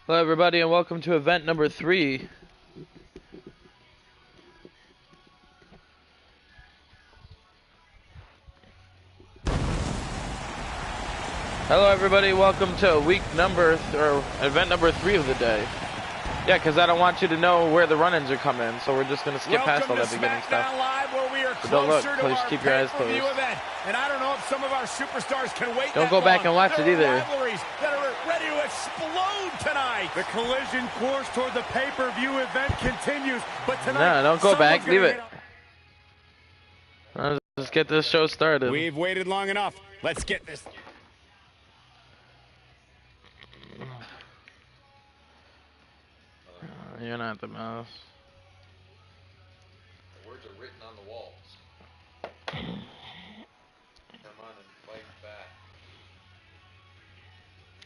Hello everybody and welcome to event number 3. Hello everybody, welcome to event number 3 of the day. Yeah, because I don't want you to know where the run-ins are coming, so we're just going to skip past all that beginning stuff. So don't look, please keep your eyes closed. And I don't know if some of our superstars can wait. Don't go back and watch it either. Rivalries that are ready to explode tonight. The collision course toward the pay-per-view event continues, but tonight. No, don't go back. Leave it. Let's just get this show started. We've waited long enough. Let's get this. You're not the mouse. The words are written on the walls. Come on and fight back.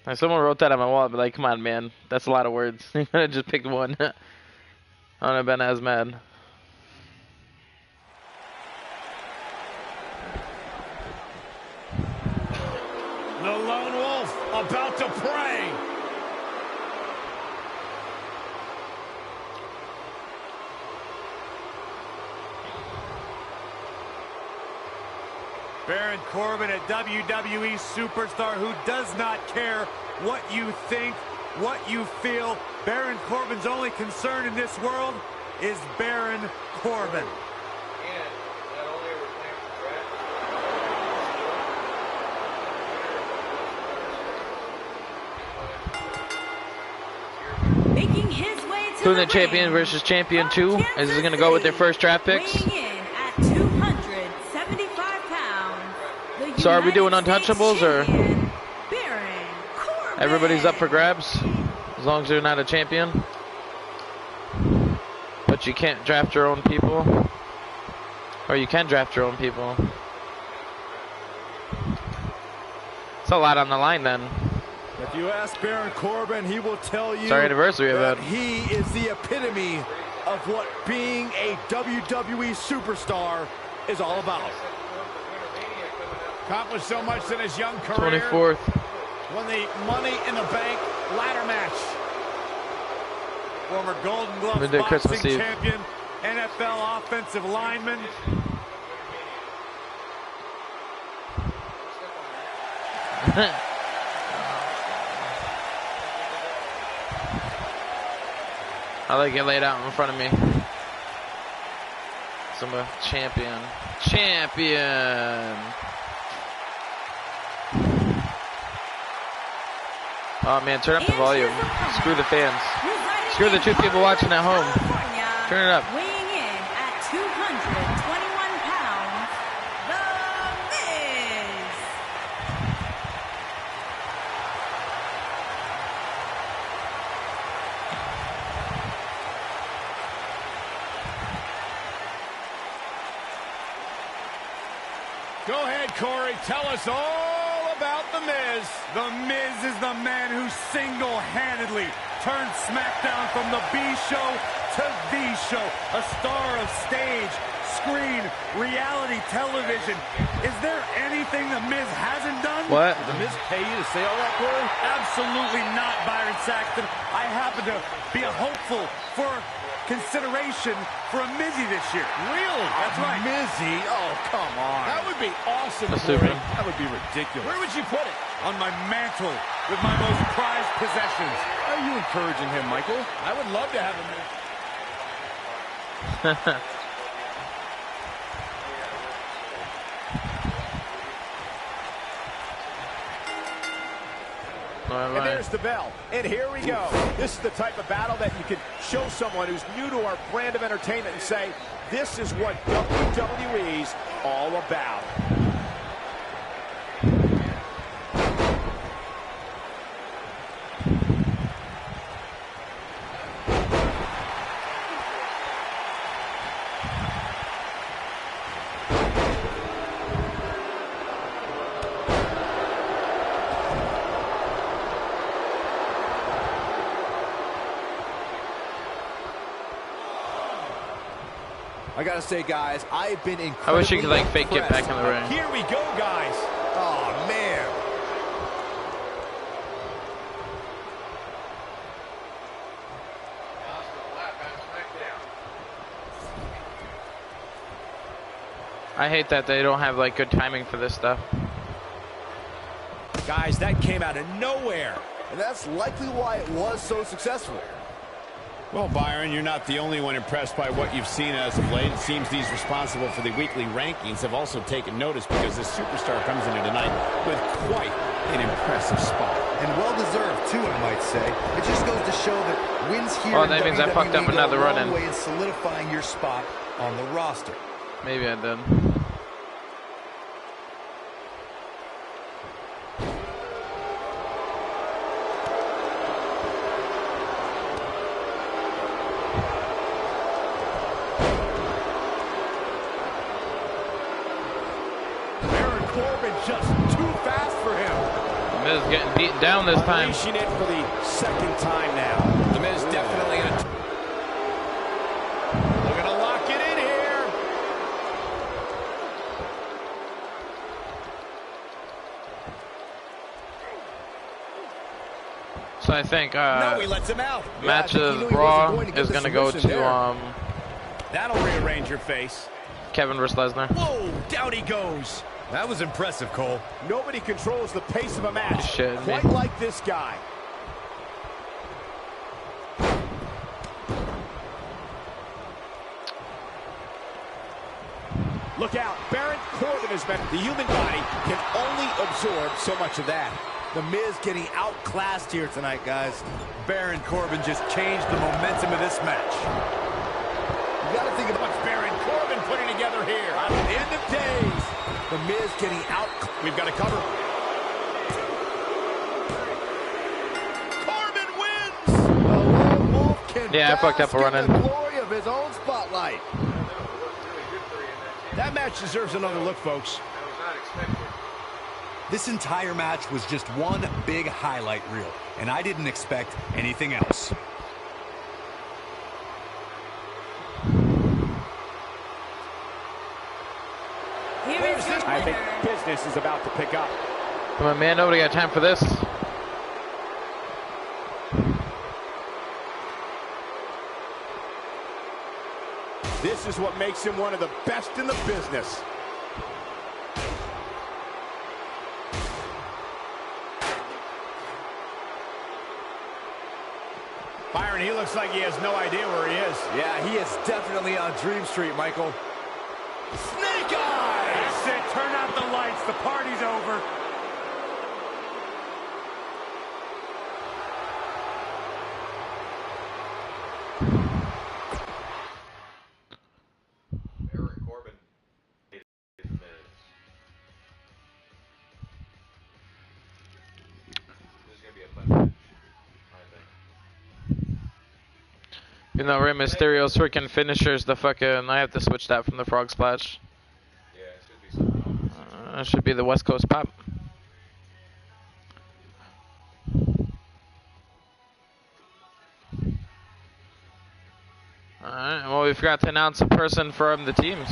Like someone wrote that on my wall, but like, come on, man, that's a lot of words. You could have just picked one. I wouldn't have been as mad. The Lone Wolf about to pray. Baron Corbin, a WWE superstar who does not care what you think, what you feel. Baron Corbin's only concern in this world is Baron Corbin. And not only are we playing for draft, Making his way to Who's the champion versus champion 2? Is this going to go with their first draft picks? weighing in at 275 pounds. The So are we doing United States untouchables, or champion, Baron Corbin. everybody's up for grabs? As long as they're not a champion? But you can't draft your own people? Or you can draft your own people? It's a lot on the line then. If you ask Baron Corbin, he will tell you It's our anniversary that event. he is the epitome of what being a WWE superstar is all about. Accomplished so much in his young career. 24th. Won the Money in the Bank ladder match. Former Golden Glove Midday Christmas boxing Eve. champion, NFL offensive lineman. I like it laid out in front of me. Some champion. Champion! Oh man, turn up the volume. Screw the fans. Screw the 2 people watching at home. Turn it up. Weighing in at 221 pounds, The Miz. Go ahead, Corey. Tell us all about The Miz. The Miz is the man who single-handedly turned Smackdown from the B show to the show. A star of stage, screen, reality television. Is there anything The Miz hasn't done? What? Did The Miz pay you to say all that, Corey? Absolutely not, Byron Saxton. I happen to be a hopeful for consideration for a Mizzy this year. Really? That's right. Mizzy? Oh, come on. That would be awesome, That's Corey. stupid. That would be ridiculous. Where would you put it? On my mantle with my most prized possessions. Are you encouraging him, Michael? I would love to have him. And there's the bell. And here we go. This is the type of battle that you can show someone who's new to our brand of entertainment and say, this is what WWE's all about. I gotta say, guys, I've been incredibly I wish you could like fake get back in the ring. Here we go, guys. Oh, man. I hate that they don't have like good timing for this stuff. Guys, that came out of nowhere. And that's likely why it was so successful. Well, Byron, you're not the only one impressed by what you've seen as of late. It seems these responsible for the weekly rankings have also taken notice because this superstar comes into tonight with quite an impressive spot. And well-deserved, too, I might say. It just goes to show that wins here Oh, that means I fucked up another run in. way in solidifying your spot on the roster. Maybe I did. Corbin just too fast for him. The Miz getting beaten down this time. Unleashing it for the second time now. The Miz definitely in a... Looking to lock it in here. So I think No, he lets him out. match Yeah, of Raw is going to go to That'll rearrange your face. Kevin versus Lesnar. Whoa, down he goes. That was impressive, Cole. Nobody controls the pace of a match Shit, quite man. like this guy. Look out, Baron Corbin has been. The human body can only absorb so much of that. The Miz getting outclassed here tonight, guys. Baron Corbin just changed the momentum of this match. You got to think about What's Baron Corbin putting together here? At the end of days, the Miz getting out. We've got to cover. Corbin wins! the lone wolf can Yeah, I fucked up a bask run in in. the glory of his own spotlight. That match deserves another look, folks. That was not expected. This entire match was just one big highlight reel, and I didn't expect anything else. Here is your I think winner. business is about to pick up. Come on, man. Nobody got time for this. This is what makes him one of the best in the business. Byron, he looks like he has no idea where he is. Yeah, he is definitely on Dream Street, Michael. Snake Eyes! That's it. Turn out the lights. The party's over. Baron Corbin hated the Miz. This is going to be a fun match, I think. You know, Rey Mysterio's freaking finishers, the fucking. I have to switch that from the Frog Splash. Yeah, it's going to be something else. It should be the West Coast Pop. Alright, well, we forgot to announce a person from the teams.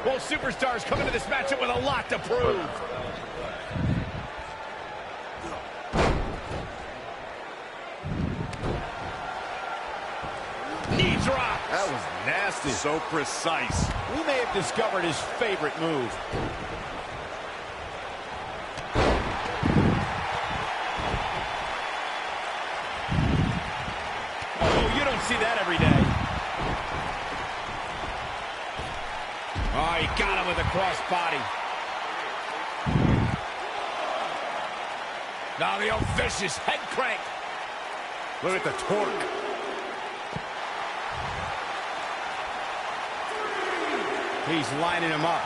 Both superstars come into this matchup with a lot to prove. Knee drop. That was nasty. So precise. We may have discovered his favorite move. Oh, you don't see that every day. Oh, he got him with a cross body. Now the old vicious head crank. Look at the torque. He's lining him up.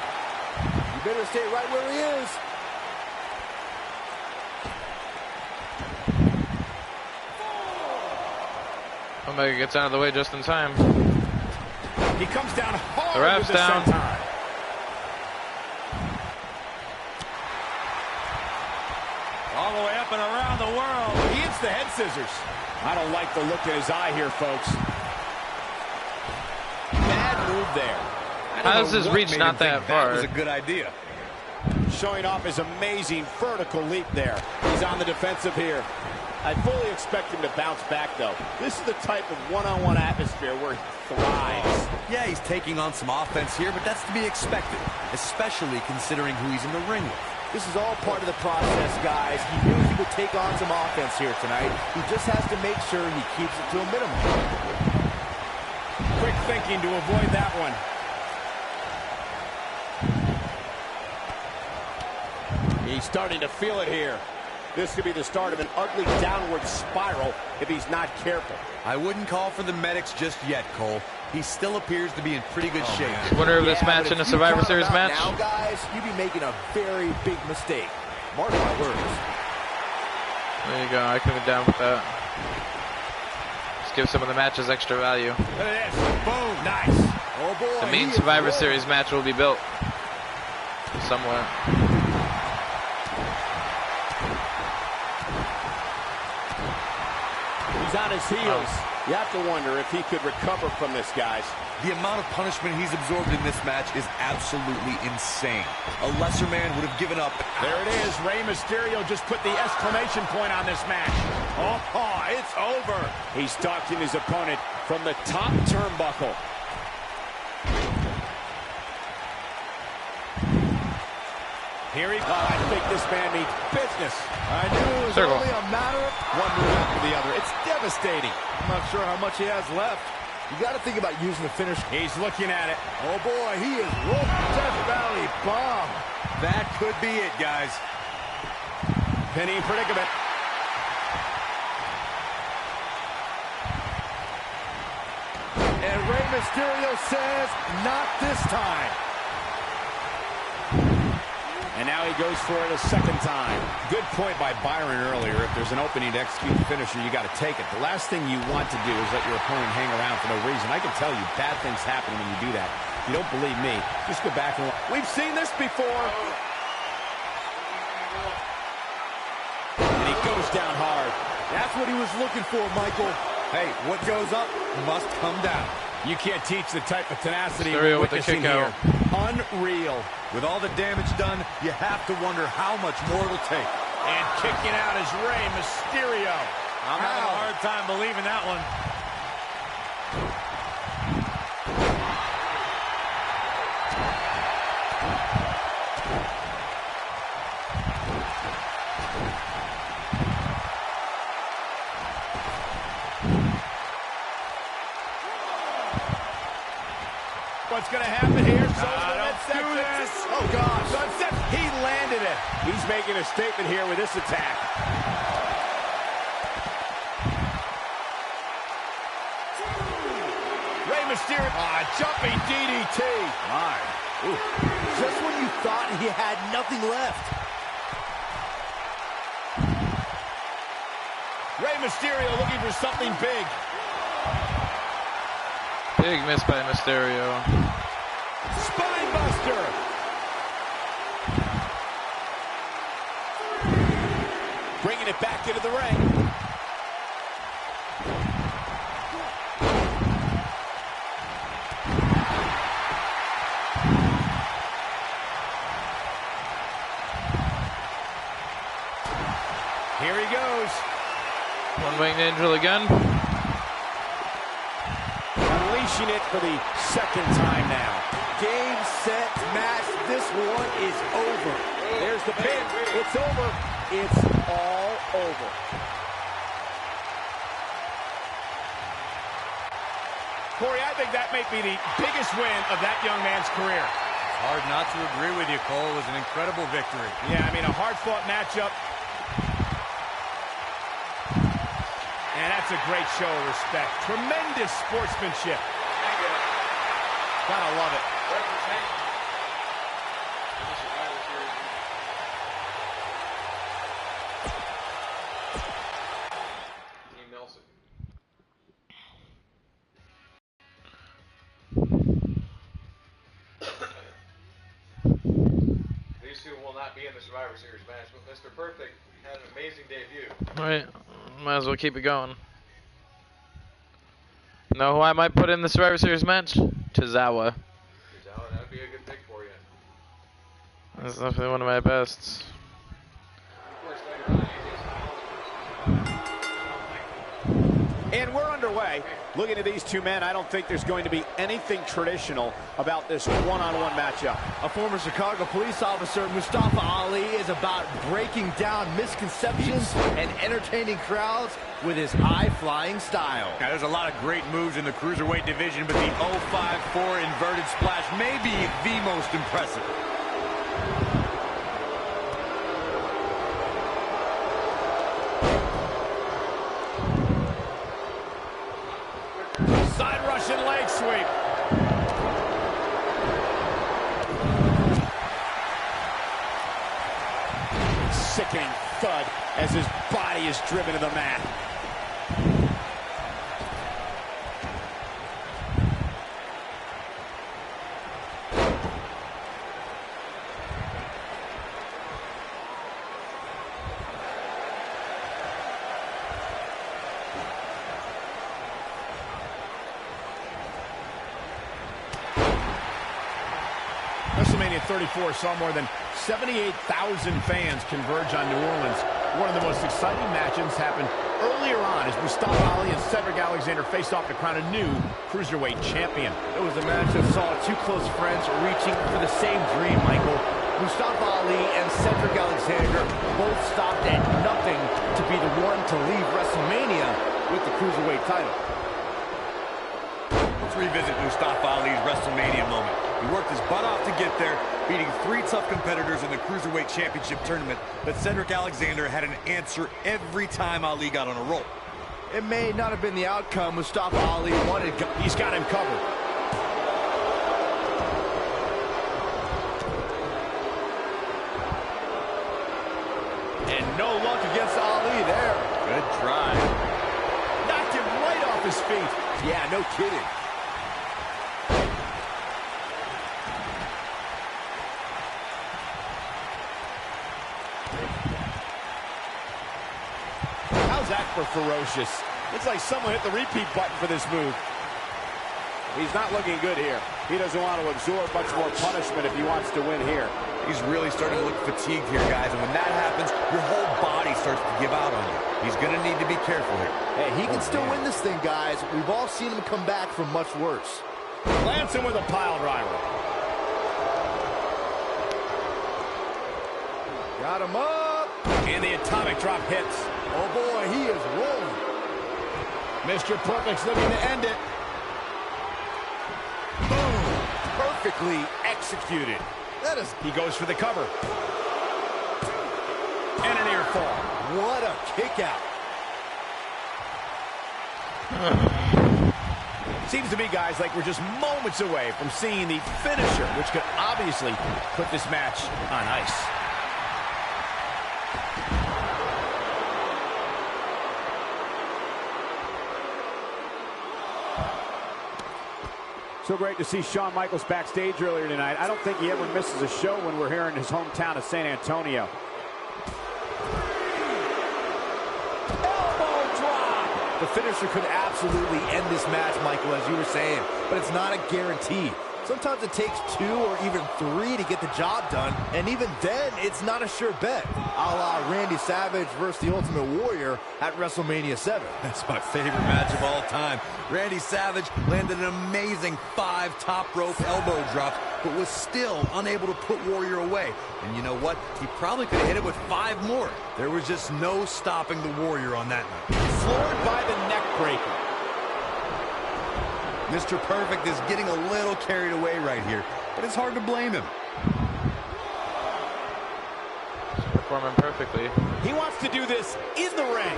You better stay right where he is. Omega gets out of the way just in time. He comes down hard The ref's with the down. senton. All the way up and around the world. He hits the head scissors. I don't like the look in his eye here, folks. Bad move there. How does his reach not that That was far? a good idea. Showing off his amazing vertical leap there. He's on the defensive here. I fully expect him to bounce back, though. This is the type of one-on-one atmosphere where he thrives. Yeah, he's taking on some offense here, but that's to be expected, especially considering who he's in the ring with. This is all part of the process, guys. He knew he would take on some offense here tonight. He just has to make sure he keeps it to a minimum. Quick thinking to avoid that one. He's starting to feel it here. This could be the start of an ugly downward spiral if he's not careful. I wouldn't call for the medics just yet, Cole. He still appears to be in pretty good shape. Winner of this match in the Survivor Series match. Now, guys, you'd be making a very big mistake. Mark my words. There you go. I could have been down with that. Let's give some of the matches extra value. Look at this. Boom. Nice. Oh, boy. The main Survivor Series match will be built somewhere. He's on his heels. You have to wonder if he could recover from this, guys. The amount of punishment he's absorbed in this match is absolutely insane. A lesser man would have given up. There it is. Rey Mysterio just put the exclamation point on this match. Oh, it's over. He's stalking his opponent from the top turnbuckle. Here he goes. I think this man means business. I knew it was Circle. only a matter of one move after the other. It's devastating. I'm not sure how much he has left. You got to think about using the finish. He's looking at it. Oh, boy, he is rolling Death Valley bomb. That could be it, guys. Penny predicament. And Rey Mysterio says, not this time. And now he goes for it a second time. Good point by Byron earlier. If there's an opening to execute the finisher, you got to take it. The last thing you want to do is let your opponent hang around for no reason. I can tell you, bad things happen when you do that. If you don't believe me, just go back and look. We've seen this before. And he goes down hard. That's what he was looking for, Michael. Hey, what goes up must come down. You can't teach the type of tenacity Mysterio we're with the witnessing kick here. out. Unreal. With all the damage done, you have to wonder how much more it'll take. And kicking out is Rey Mysterio. I'm having a hard time believing that one. What's going to happen here? Don't do this. Oh, God. Sunset. He landed it. He's making a statement here with this attack. Rey Mysterio. Jumping DDT. My. Ooh. Just when you thought he had nothing left. Rey Mysterio looking for something big. Big miss by Mysterio. Spine buster. Bringing it back into the ring. Here he goes. One-winged angel again. Unleashing it for the second time now. Game, set, match. This one is over. There's the pin. It's over. It's all over. Corey, I think that may be the biggest win of that young man's career. Hard not to agree with you, Cole. It was an incredible victory. Yeah, I mean, a hard-fought matchup. And that's a great show of respect. Tremendous sportsmanship. Gotta love it. Team Nelson. These two will not be in the Survivor Series match, but Mr. Perfect had an amazing debut. Alright, might as well keep it going. Know who I might put in the Survivor Series match? Tozawa. That would be a good pick for you. That's definitely one of my bests. Of course, later on, AJ's And we're underway. Looking at these two men, I don't think there's going to be anything traditional about this one-on-one matchup. A former Chicago police officer, Mustafa Ali, is about breaking down misconceptions and entertaining crowds with his high-flying style. Now, there's a lot of great moves in the cruiserweight division, but the 054 inverted splash may be the most impressive. Side Russian leg sweep. Sickening thud as his body is driven to the mat. WrestleMania 34 saw more than 78,000 fans converge on New Orleans. One of the most exciting matches happened earlier on as Mustafa Ali and Cedric Alexander faced off to crown a new cruiserweight champion. It was a match that saw two close friends reaching for the same dream, Michael. Mustafa Ali and Cedric Alexander both stopped at nothing to be the one to leave WrestleMania with the cruiserweight title. Let's revisit Mustafa Ali's WrestleMania moment. He worked his butt off to get there, beating 3 tough competitors in the Cruiserweight Championship tournament, but Cedric Alexander had an answer every time Ali got on a roll. It may not have been the outcome Mustafa Ali wanted. He's got him covered. And no luck against Ali there. Good try. Knocked him right off his feet. Yeah, no kidding. How's that for ferocious? Looks like someone hit the repeat button for this move. He's not looking good here. He doesn't want to absorb much more punishment if he wants to win here. He's really starting to look fatigued here, guys, and when that happens, your whole body starts to give out on you. He's going to need to be careful here. Hey, he can still win this thing, guys. We've all seen him come back from much worse. Lands him with a pile driver. Got him up. And the atomic drop hits. Oh, boy, he is rolling. Mr. Perfect's looking to end it. Boom. Perfectly executed. He goes for the cover. And a near fall. What a kick out. Seems to me, guys, like we're just moments away from seeing the finisher, which could obviously put this match on ice. So great to see Shawn Michaels backstage earlier tonight. I don't think he ever misses a show when we're here in his hometown of San Antonio. Elbow drop. The finisher could absolutely end this match, Michael, as you were saying, but it's not a guarantee. Sometimes it takes 2 or even 3 to get the job done, and even then, it's not a sure bet. A la Randy Savage versus the Ultimate Warrior at WrestleMania 7. That's my favorite match of all time. Randy Savage landed an amazing 5 top rope elbow drops, but was still unable to put Warrior away. And you know what? He probably could have hit it with 5 more. There was just no stopping the Warrior on that night. Floored by the neck breaker. Mr. Perfect is getting a little carried away right here, but it's hard to blame him. He's performing perfectly. He wants to do this in the ring.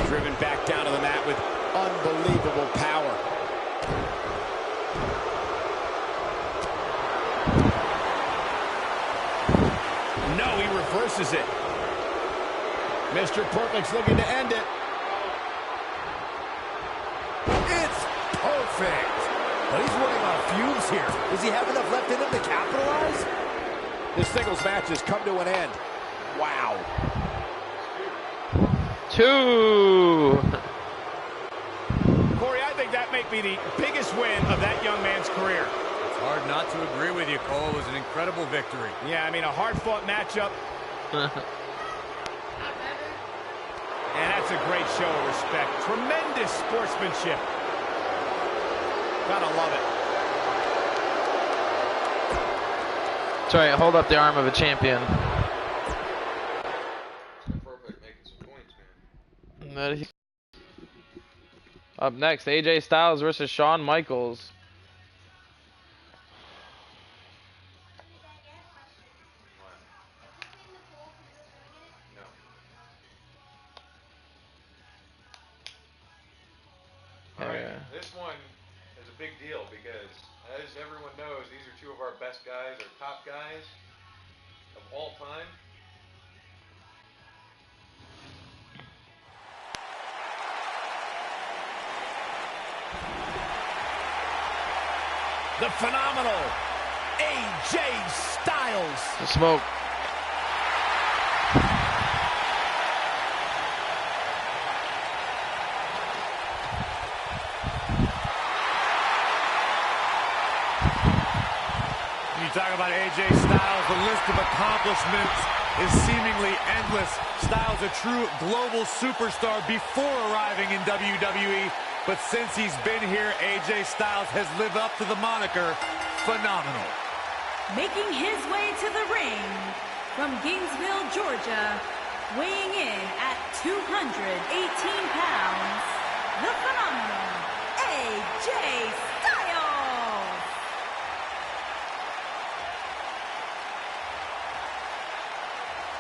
Driven back down to the mat with unbelievable power. No, he reverses it. Mr. Perfect's looking to end it. It's perfect. But he's running on fumes here. Does he have enough left in him to capitalize? This singles match has come to an end. Wow. 2. Corey, I think that may be the biggest win of that young man's career. It's hard not to agree with you, Cole. It was an incredible victory. Yeah, I mean, a hard-fought matchup. And that's That's a great show of respect. Tremendous sportsmanship. Gotta love it. Sorry, hold up the arm of a champion. Perfect, making some points, man. Up next, AJ Styles versus Shawn Michaels. No. Alright, this one is a big deal because, as everyone knows, these are two of our best guys, our top guys of all time. The phenomenal AJ Styles. The smoke. You talk about AJ Styles, the list of accomplishments is seemingly endless. Styles a true global superstar before arriving in WWE, but since he's been here, AJ Styles has lived up to the moniker phenomenal. Making his way to the ring from Gainesville, Georgia, weighing in at 218 pounds, the phenomenal AJ Styles.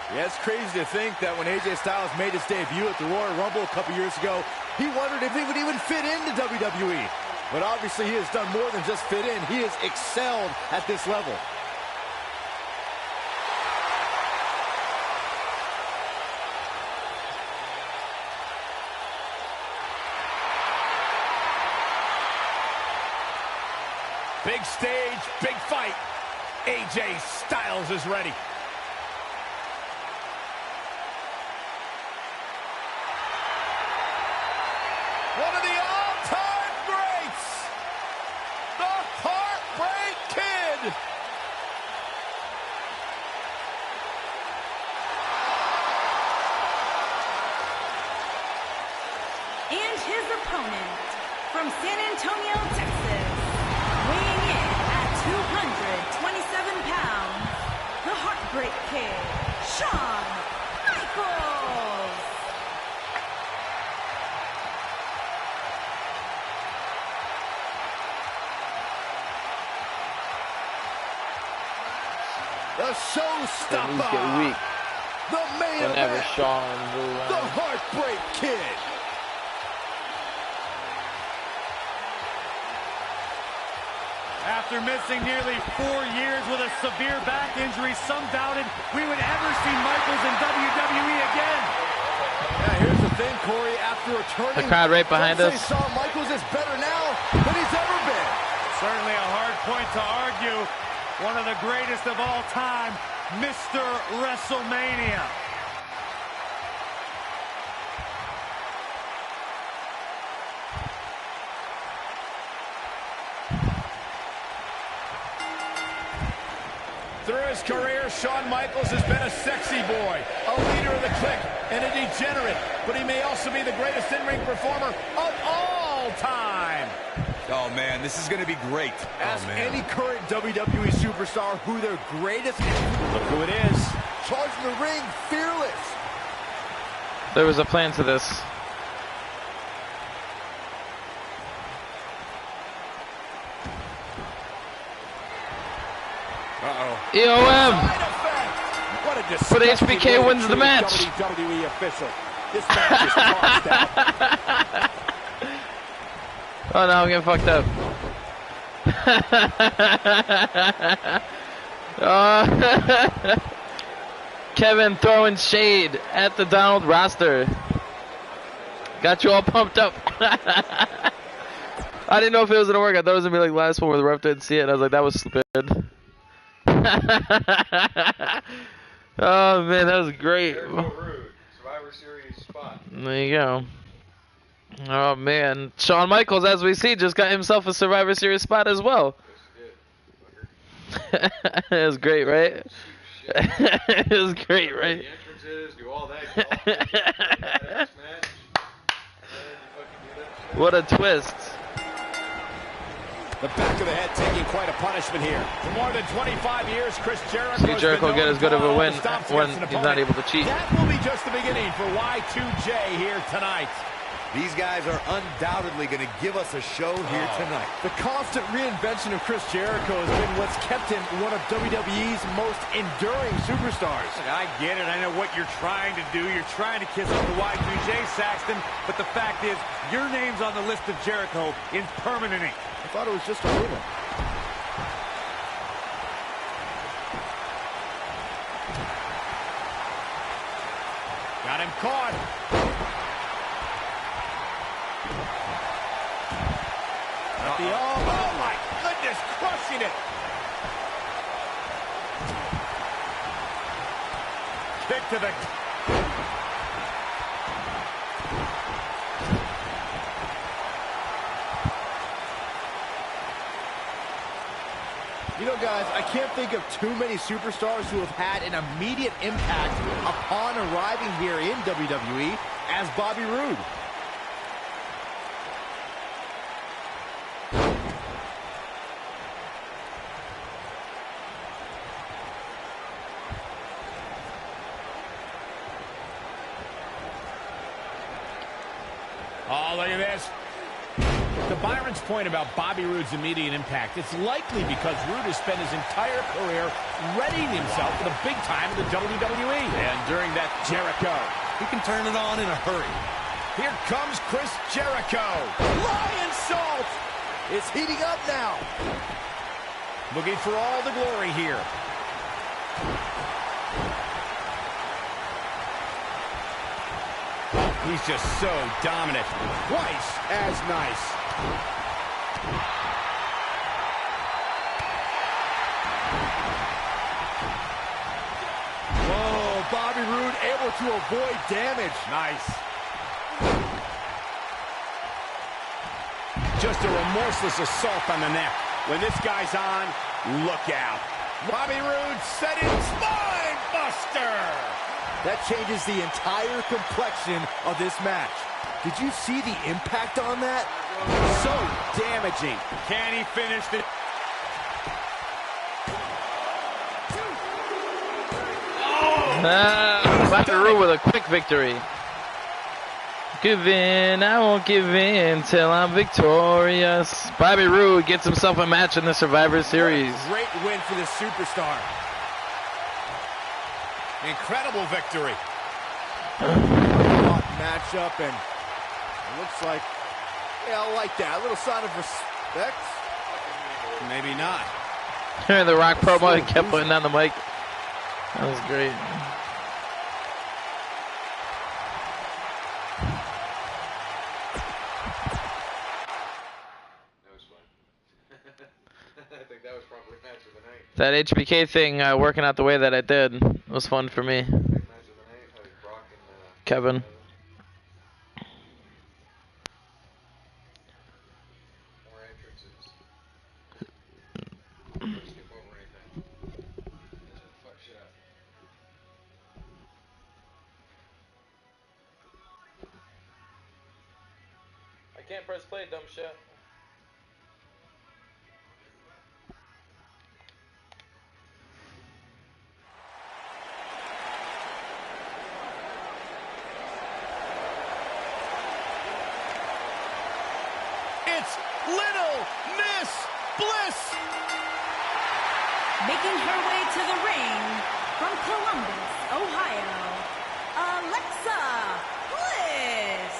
Yeah, it's crazy to think that when AJ Styles made his debut at the Royal Rumble a couple years ago, he wondered if he would even fit into WWE. But obviously he has done more than just fit in. He has excelled at this level. Big stage, big fight. AJ Styles is ready. One of the all-time greats, the Heartbreak Kid. And his opponent from San Antonio, Texas, weighing in at 227 pounds, the Heartbreak Kid, Shawn Michaels. The showstopper. These get weak. The main Whenever event. Shawn The Heartbreak Kid. After missing nearly 4 years with a severe back injury, some doubted we would ever see Michaels in WWE again. Yeah, here's the thing, Corey. After returning, The crowd right behind some us. say Shawn Michaels is better now than he's ever been. Certainly a hard point to argue. One of the greatest of all time, Mr. WrestleMania. Through his career, Shawn Michaels has been a sexy boy, a leader of the clique, and a degenerate. But he may also be the greatest in-ring performer of all time. Oh, man, this is going to be great. Ask any current WWE superstar who their greatest Look who it is. charging the ring, fearless. There was a plan to this. Uh-oh. EOM. Side effect. What a But disgusting HBK way to wins the treat a match. WWE official. This match is tossed out. Oh no, I'm getting fucked up. Kevin throwing shade at the Donald roster. Got you all pumped up. I didn't know if it was gonna work. I thought it was gonna be like the last one where the ref didn't see it. And I was like, that was stupid. Oh man, that was great. Jericho Roode, Survivor Series spot. There you go. Oh man, Shawn Michaels, as we see, just got himself a Survivor Series spot as well. Yes, It was great, right? he did. It was great, right? The entrances, do all that. Get all that match. What a twist. The back of the head taking quite a punishment here. For more than 25 years, Chris Jericho. See Jericho get as good of a win when he's not able to cheat. That will be just the beginning for Y2J here tonight. These guys are undoubtedly going to give us a show here tonight. The constant reinvention of Chris Jericho has been what's kept him one of WWE's most enduring superstars. Look, I get it. I know what you're trying to do. You're trying to kiss up the Y2J, Saxton. But the fact is, your name's on the list of Jericho in permanent ink. I thought it was just a rumor. Got him caught. Oh my goodness, crushing it. Kick to the... You know, guys, I can't think of too many superstars who have had an immediate impact upon arriving here in WWE as Bobby Roode. Oh, look at this. To Byron's point about Bobby Roode's immediate impact, it's likely because Roode has spent his entire career readying himself for the big time of the WWE. And during that, Jericho, He can turn it on in a hurry. here comes Chris Jericho. Lion Salt It's heating up now. looking for all the glory here. He's just so dominant. Twice as nice. Whoa, Bobby Roode able to avoid damage. Nice. Just a remorseless assault on the neck. When this guy's on, look out. Bobby Roode set in spine buster. That changes the entire complexion of this match. Did you see the impact on that? So damaging. Can he finish it? Bobby Roode with a quick victory. Give in, I won't give in till I'm victorious. Bobby Roode gets himself a match in the Survivor Series. Great win for this superstar. Incredible victory. Matchup, and it looks like, yeah, I like that. A little sign of respect. Maybe not. The Rock promo, he kept putting down the mic. That was great. That was fun. I think that was probably match of the night. That HBK thing working out the way that it did was fun for me. Match of the night, Brock and Kevin. more entrances. Don't skip over anything. Fuck shit up. I can't press play, dumb shit. It's Little Miss Bliss. Making her way to the ring from Columbus, Ohio, Alexa Bliss.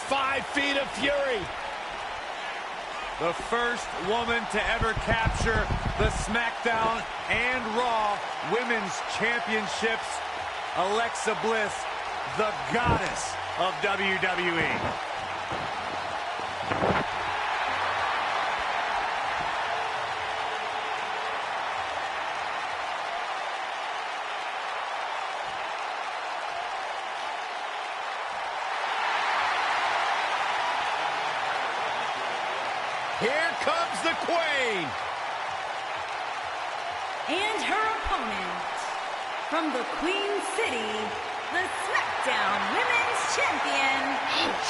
5 feet of fury. The first woman to ever capture the Smackdown and Raw Women's Championships. Alexa Bliss, the goddess of WWE. Here comes the Queen. And her opponent, from the Queen City, the Smackdown Women's Champion,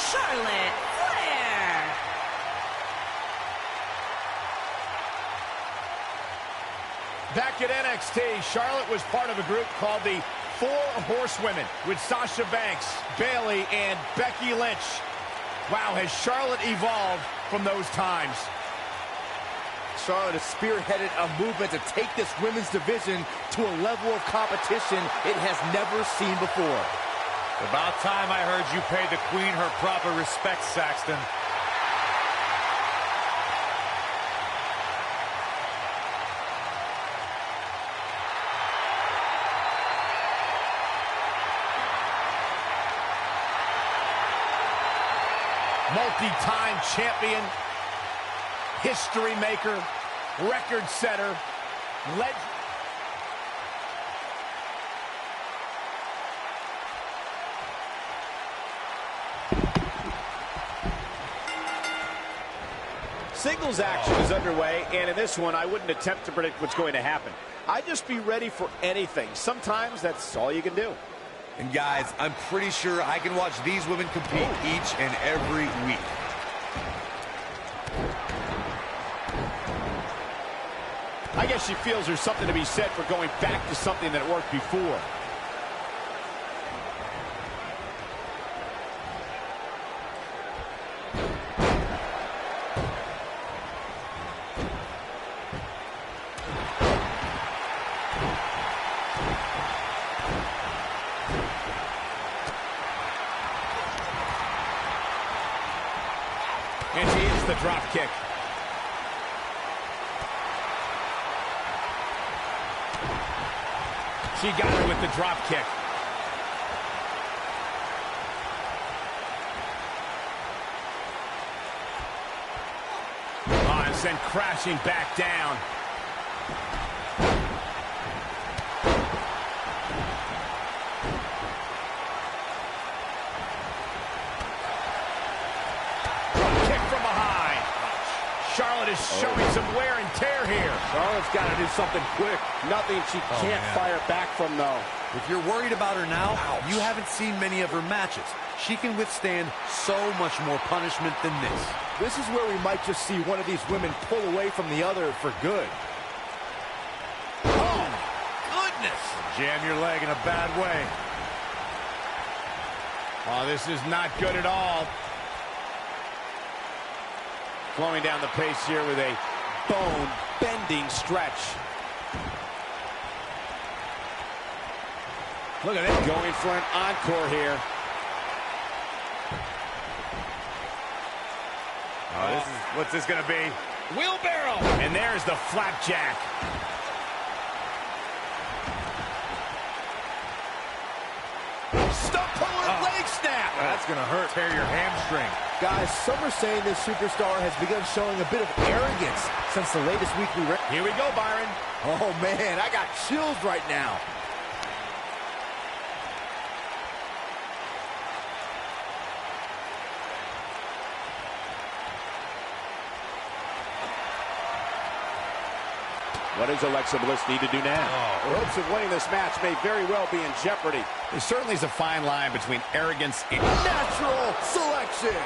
Charlotte Flair. Back at NXT, Charlotte was part of a group called the Four Horsewomen with Sasha Banks, Bayley, and Becky Lynch. Wow, has Charlotte evolved from those times? Charlotte has spearheaded a movement to take this women's division to a level of competition it has never seen before. About time I heard you pay the Queen her proper respect, Saxton. Multi-time champion, history maker, record setter, legend. Singles action is underway, and in this one, I wouldn't attempt to predict what's going to happen. I'd just be ready for anything. Sometimes that's all you can do. And guys, I'm pretty sure I can watch these women compete each and every week. I guess she feels there's something to be said for going back to something that worked before. And she hits the drop kick. She got her with the drop kick. Oh, and sent crashing back down. Charlotte is showing some wear and tear here. Charlotte's got to do something quick. Nothing she can't fire back from, though. If you're worried about her now, you haven't seen many of her matches. She can withstand so much more punishment than this. This is where we might just see one of these women pull away from the other for good. Oh, goodness. Jam your leg in a bad way. Oh, this is not good at all. Flowing down the pace here with a bone-bending stretch. Look at it, going for an encore here. Oh, what's this going to be? Wheelbarrow! And there's the flapjack. Stump puller leg snap. That's going to hurt. Tear your hamstring. Guys, some are saying this superstar has begun showing a bit of arrogance since the latest weekly record. Here we go, Byron. Oh, man, I got chills right now. What does Alexa Bliss need to do now? Her hopes of winning this match may very well be in jeopardy. There certainly is a fine line between arrogance and Natural selection.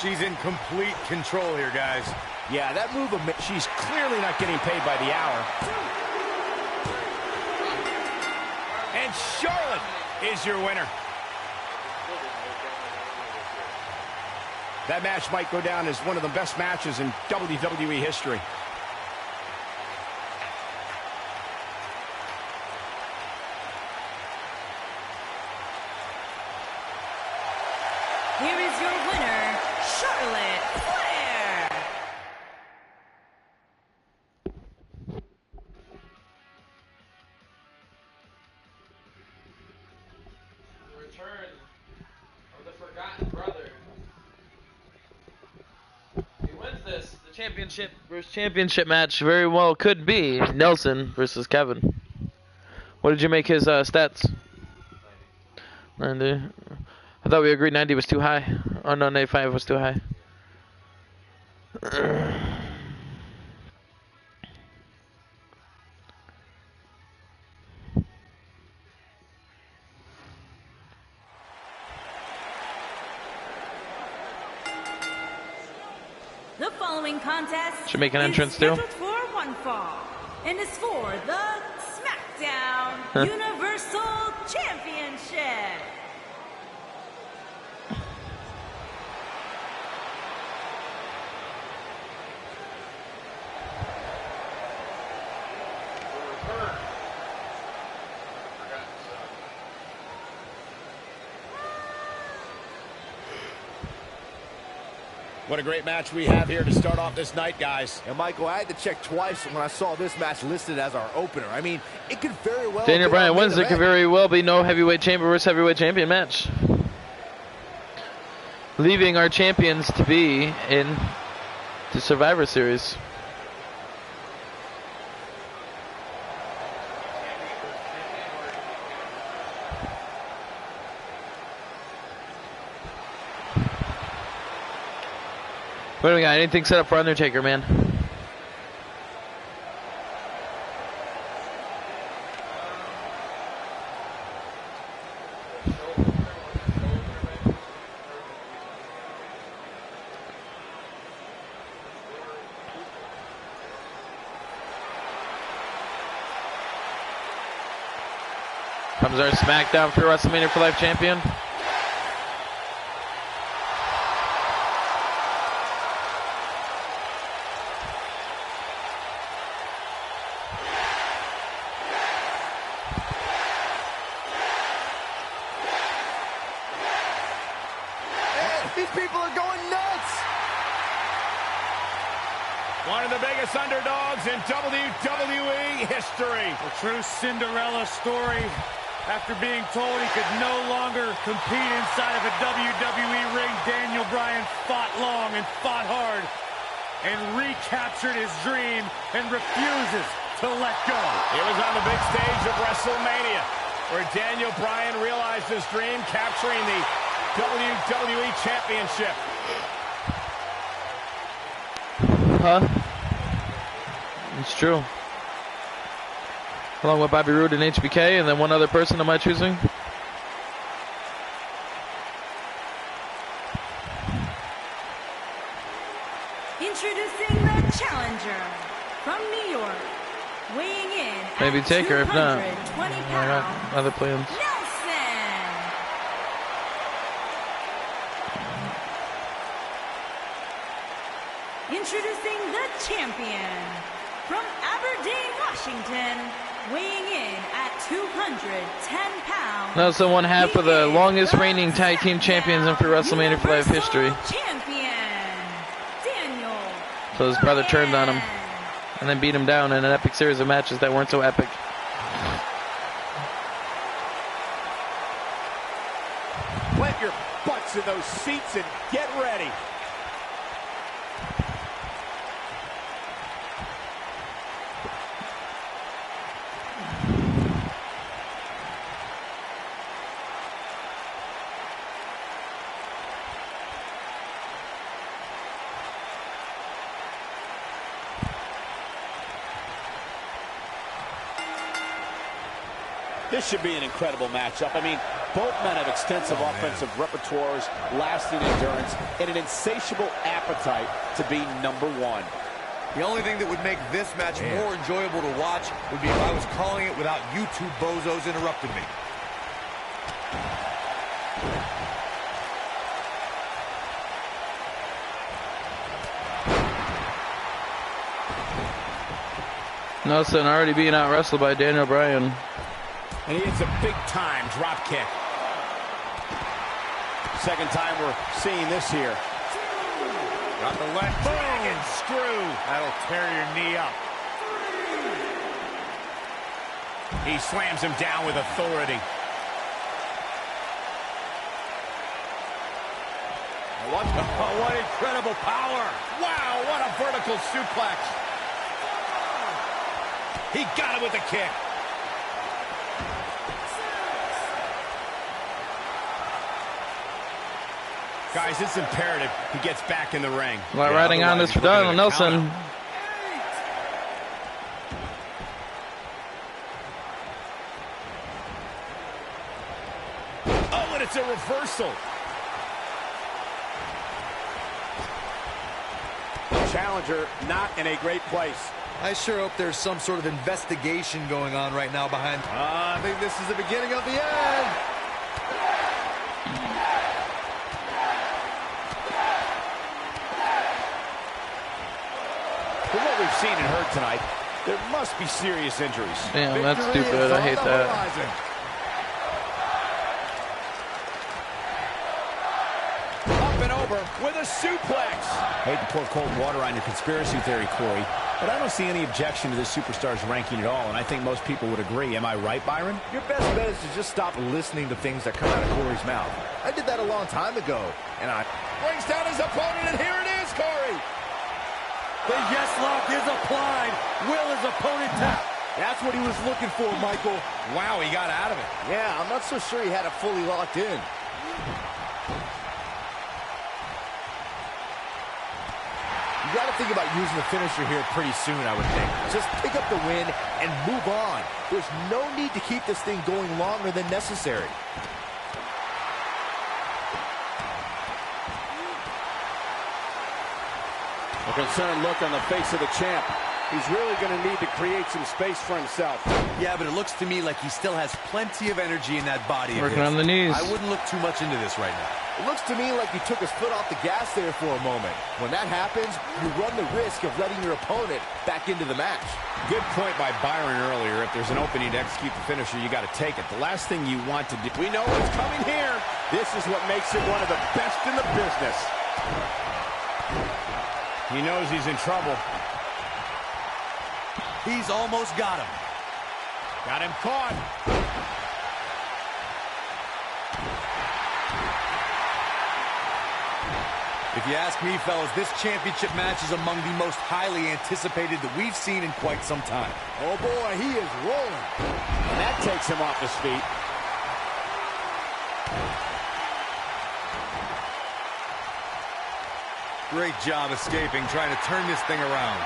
she's in complete control here, guys. Yeah, that move, she's clearly not getting paid by the hour. And Charlotte is your winner. That match might go down as one of the best matches in WWE history. Here is your winner, Charlotte Flair. The return of the forgotten brother. He wins this. The championship versus championship match very well could be Nelson versus Kevin. What did you make his stats? 90. I thought we agreed 90 was too high. Oh no, 95 was too high. The following contest should make an entrance too. scheduled for one fall and is for the Smackdown Universal Championship. What a great match we have here to start off this night, guys. And Michael, I had to check twice when I saw this match listed as our opener. I mean, it could very well Daniel be our Bryan main wins. It could event. very well be no heavyweight champion versus heavyweight champion match. Leaving our champions to be in the Survivor Series. What do we got? Anything set up for Undertaker, man? Comes our Smackdown for WrestleMania for Life champion. These people are going nuts. One of the biggest underdogs in WWE history. A true Cinderella story. After being told he could no longer compete inside of a WWE ring, Daniel Bryan fought long and fought hard and recaptured his dream and refuses to let go. It was on the big stage of WrestleMania where Daniel Bryan realized his dream, capturing the WWE Championship. Huh? It's true. Along with Bobby Roode and HBK, and then one other person am I choosing? Introducing the challenger from New York, weighing in Maybe at Taker, if not. 220 I pounds, got other plans. Nelson. Introducing the champion from Aberdeen, Washington, weighing in at 210 pounds. Nelson, one half of the He is longest the reigning tag team champions in free WrestleMania for Life history. Universal Champion, Daniel So his brother turned on him Bryan. and then beat him down in an epic series of matches that weren't so epic. Plant your butts in those seats and get ready. This should be an incredible matchup. I mean, both men have extensive offensive repertoires, lasting endurance, and an insatiable appetite to be number one. The only thing that would make this match more enjoyable to watch would be if I was calling it without you two bozos interrupting me. Nelson already being out wrestled by Daniel Bryan. And he hits a big-time drop kick. Second time we're seeing this here. Got the leg. Boom! Screw. That'll tear your knee up. He slams him down with authority. What incredible power. Wow, what a vertical suplex. He got it with a kick. Guys, it's imperative he gets back in the ring. A lot riding on this for Donald Nelson. Oh, and it's a reversal. challenger not in a great place. I sure hope there's some sort of investigation going on right now behind. I think this is the beginning of the end. From what we've seen and heard tonight, there must be serious injuries. Damn, that's stupid. I hate that. With a suplex. Hate to pour cold water on your conspiracy theory, Corey, but I don't see any objection to this superstar's ranking at all, and I think most people would agree. Am I right, Byron? Your best bet is to just stop listening to things that come out of Corey's mouth. I did that a long time ago, and I... Brings down his opponent, and here it is, Corey. The yes lock is applied. Will his opponent tap? That's what he was looking for, Michael. Wow, he got out of it. Yeah, I'm not so sure he had it fully locked in. You got to think about using the finisher here pretty soon, I would think. Just pick up the win and move on. There's no need to keep this thing going longer than necessary. A concerned look on the face of the champ. He's really going to need to create some space for himself. Yeah, but it looks to me like he still has plenty of energy in that body of Working his. on the knees. I wouldn't look too much into this right now. It looks to me like he took his foot off the gas there for a moment. When that happens, you run the risk of letting your opponent back into the match. Good point by Byron earlier. If there's an opening to execute the finisher, you got to take it. The last thing you want to do... We know what's coming here. This is what makes it one of the best in the business. He knows he's in trouble. He's almost got him. Got him caught. If you ask me, fellas, this championship match is among the most highly anticipated that we've seen in quite some time. Oh boy, he is rolling. And that takes him off his feet. Great job escaping, trying to turn this thing around.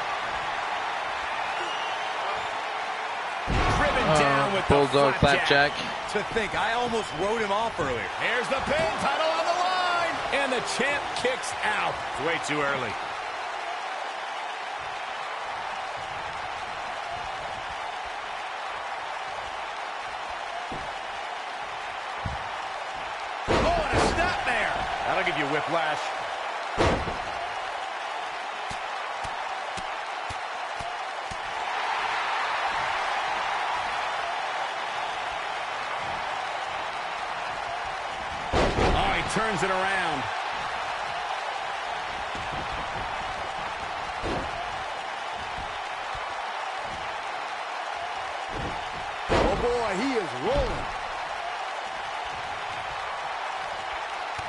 Driven down with Bulldog the flapjack. flapjack. To think, I almost wrote him off earlier. Here's the pin, title on the line. And the champ kicks out. It's way too early. Oh, and a snap there. That'll give you whiplash. Turns it around. Oh boy, he is rolling.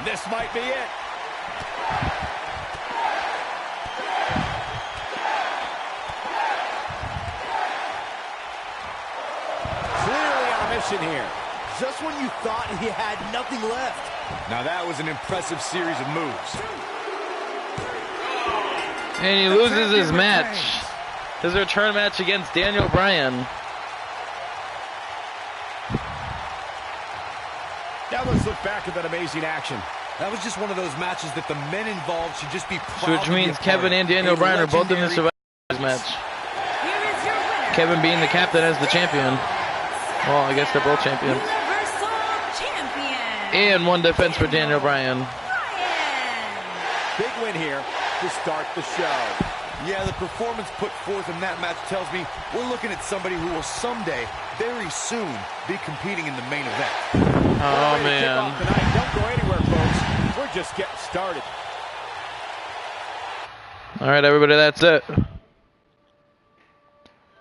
This might be it. Clearly on a mission here. Just when you thought he had nothing left. Now that was an impressive series of moves. And he loses his match. His return match against Daniel Bryan. Now let's look back at that amazing action. That was just one of those matches that the men involved should just be proud Which means Kevin and Daniel Bryan are both in the Survivor Series match. Here is your winner. Kevin being the captain as the champion. Well, I guess they're both champions. Universal Champion. And one defense for Daniel Bryan. Bryan. Big win here to start the show. Yeah, the performance put forth in that match tells me we're looking at somebody who will someday, very soon, be competing in the main event. Oh, man. Don't go anywhere, folks. We're just getting started. All right, everybody, that's it.